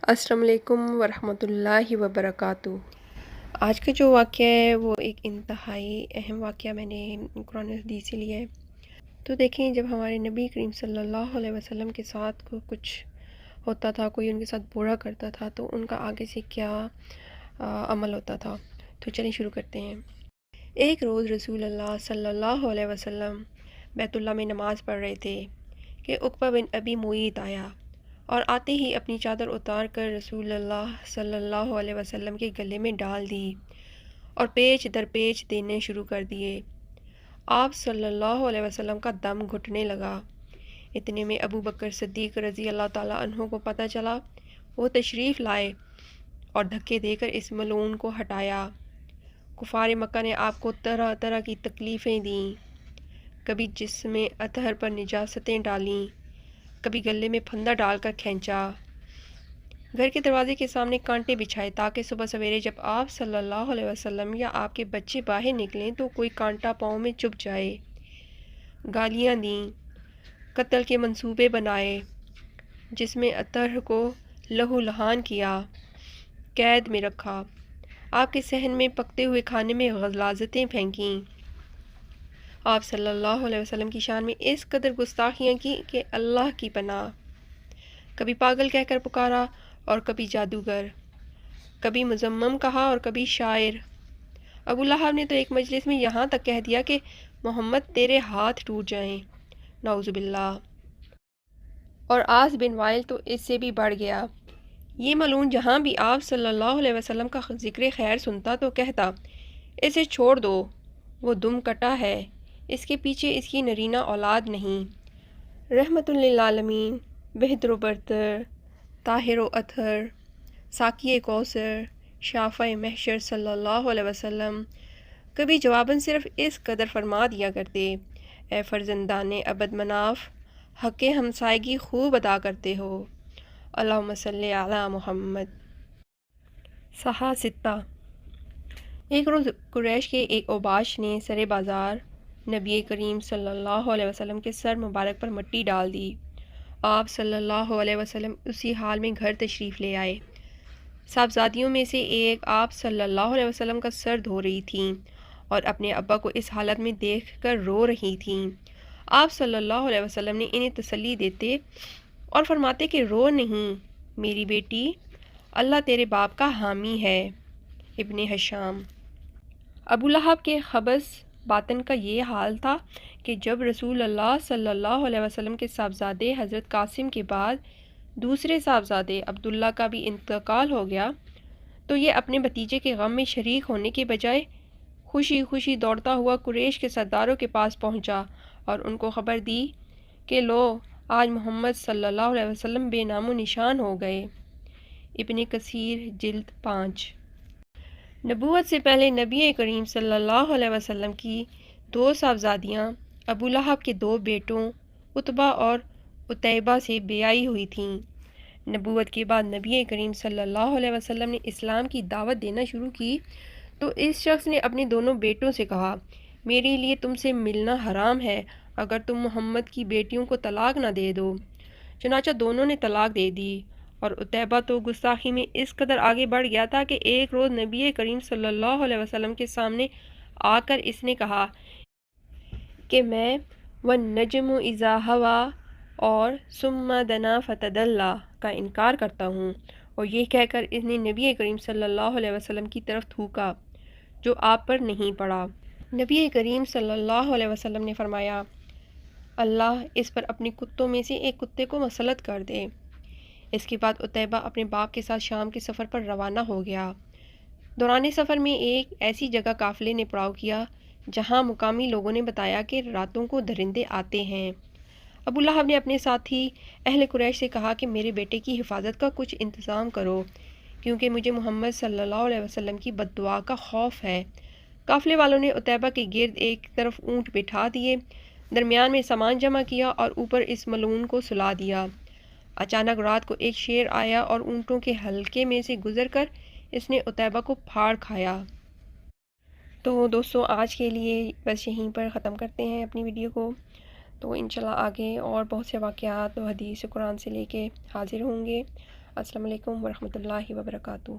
السلام علیکم ورحمۃ اللہ وبرکاتہ۔ آج کا جو واقعہ ہے وہ ایک انتہائی اہم واقعہ میں نے قرآن و حدیث سے لیا ہے۔ تو دیکھیں، جب ہمارے نبی کریم صلی اللہ علیہ وسلم کے ساتھ کچھ ہوتا تھا، کوئی ان کے ساتھ برا کرتا تھا، تو ان کا آگے سے کیا عمل ہوتا تھا۔ تو چلیں شروع کرتے ہیں۔ ایک روز رسول اللہ صلی اللہ علیہ وسلم بیت اللہ میں نماز پڑھ رہے تھے کہ عقبہ بن ابی معیط آیا، اور آتے ہی اپنی چادر اتار کر رسول اللہ صلی اللہ علیہ وسلم کے گلے میں ڈال دی اور پیچ در پیچ دینے شروع کر دیے۔ آپ صلی اللہ علیہ وسلم کا دم گھٹنے لگا۔ اتنے میں ابو بکر صدیق رضی اللہ تعالیٰ عنہ کو پتہ چلا۔ وہ تشریف لائے اور دھکے دے کر اس ملعون کو ہٹایا۔ کفار مکہ نے آپ کو طرح طرح کی تکلیفیں دیں، کبھی جسم میں اطہر پر نجاستیں ڈالیں، کبھی گلے میں پھندا ڈال کر کھینچا، گھر کے دروازے کے سامنے کانٹے بچھائے تاکہ صبح سویرے جب آپ صلی اللہ علیہ وسلم یا آپ کے بچے باہر نکلیں تو کوئی کانٹا پاؤں میں چبھ جائے، گالیاں دیں، قتل کے منصوبے بنائے، جس میں اطہر کو لہو لہان کیا، قید میں رکھا، آپ کے صحن میں پکتے ہوئے کھانے میں غلاظتیں پھینکیں، آپ صلی اللہ علیہ وسلم کی شان میں اس قدر گستاخیاں کی کہ اللہ کی پناہ۔ کبھی پاگل کہہ کر پکارا اور کبھی جادوگر، کبھی مذمم کہا اور کبھی شاعر۔ ابو لہب نے تو ایک مجلس میں یہاں تک کہہ دیا کہ محمد تیرے ہاتھ ٹوٹ جائیں، نعوذ باللہ۔ اور عاص بن وائل تو اس سے بھی بڑھ گیا۔ یہ ملعون جہاں بھی آپ صلی اللہ علیہ وسلم کا ذکر خیر سنتا تو کہتا، اسے چھوڑ دو، وہ دم کٹا ہے، اس کے پیچھے اس کی نرینہ اولاد نہیں۔ رحمت للعالمین، بہتر و برتر، طاہر و اطہر، ساقی کوثر، شافع محشر صلی اللہ علیہ وسلم کبھی جواباً صرف اس قدر فرما دیا کرتے، اے فرزندان عبد مناف، حق ہمسائیگی خوب ادا کرتے ہو، اللہم صلی علی محمد۔ صحاح ستہ۔ ایک روز قریش کے ایک اوباش نے سر بازار نبی کریم صلی اللہ علیہ وسلم کے سر مبارک پر مٹی ڈال دی۔ آپ صلی اللہ علیہ وسلم اسی حال میں گھر تشریف لے آئے۔ صاحبزادیوں میں سے ایک آپ صلی اللہ علیہ وسلم کا سر دھو رہی تھیں اور اپنے ابا کو اس حالت میں دیکھ کر رو رہی تھیں۔ آپ صلی اللہ علیہ وسلم نے انہیں تسلی دیتے اور فرماتے کہ رو نہیں میری بیٹی، اللہ تیرے باپ کا حامی ہے۔ ابن ہشام۔ ابو لہب کے خبث باطن کا یہ حال تھا کہ جب رسول اللہ صلی اللہ علیہ وسلم کے صاحبزادے حضرت قاسم کے بعد دوسرے صاحبزادے عبداللہ کا بھی انتقال ہو گیا تو یہ اپنے بھتیجے کے غم میں شریک ہونے کے بجائے خوشی خوشی دوڑتا ہوا قریش کے سرداروں کے پاس پہنچا اور ان کو خبر دی کہ لو، آج محمد صلی اللہ علیہ وسلم بے نام و نشان ہو گئے۔ ابن کثیر جلد 5۔ نبوت سے پہلے نبی کریم صلی اللہ علیہ وسلم کی دو صاحبزادیاں ابو لہب کے دو بیٹوں عتبہ اور عتیبہ سے بیائی ہوئی تھیں۔ نبوت کے بعد نبی کریم صلی اللہ علیہ وسلم نے اسلام کی دعوت دینا شروع کی تو اس شخص نے اپنے دونوں بیٹوں سے کہا، میرے لیے تم سے ملنا حرام ہے اگر تم محمد کی بیٹیوں کو طلاق نہ دے دو۔ چنانچہ دونوں نے طلاق دے دی، اور عتیبہ تو گستاخی میں اس قدر آگے بڑھ گیا تھا کہ ایک روز نبی کریم صلی اللہ علیہ وسلم کے سامنے آ کر اس نے کہا کہ میں وَالنَّجْمُ إِذَا هَوَىٰ اور ثُمَّ دَنَا فَتَدَلَّىٰ کا انکار کرتا ہوں، اور یہ کہہ کر اس نے نبی کریم صلی اللہ علیہ وسلم کی طرف تھوکا جو آپ پر نہیں پڑا۔ نبی کریم صلی اللہ علیہ وسلم نے فرمایا، اللہ اس پر اپنے کتوں میں سے ایک کتے کو مسلط کر دے۔ اس کے بعد عتیبہ اپنے باپ کے ساتھ شام کے سفر پر روانہ ہو گیا۔ دوران سفر میں ایک ایسی جگہ قافلے نے پڑاؤ کیا جہاں مقامی لوگوں نے بتایا کہ راتوں کو درندے آتے ہیں۔ ابو لہب نے اپنے ساتھی اہل قریش سے کہا کہ میرے بیٹے کی حفاظت کا کچھ انتظام کرو، کیونکہ مجھے محمد صلی اللہ علیہ وسلم کی بد دعا کا خوف ہے۔ قافلے والوں نے عتیبہ کے گرد ایک طرف اونٹ بٹھا دیے، درمیان میں سامان جمع کیا اور اوپر اس ملعون کو سلا دیا۔ اچانک رات کو ایک شیر آیا اور اونٹوں کے حلقے میں سے گزر کر اس نے عتیبہ کو پھاڑ کھایا۔ تو دوستو، آج کے لیے بس یہیں پر ختم کرتے ہیں اپنی ویڈیو کو۔ تو انشاءاللہ آگے اور بہت سے واقعات و حدیث قرآن سے لے کے حاضر ہوں گے۔ السلام علیکم ورحمۃ اللہ وبرکاتہ۔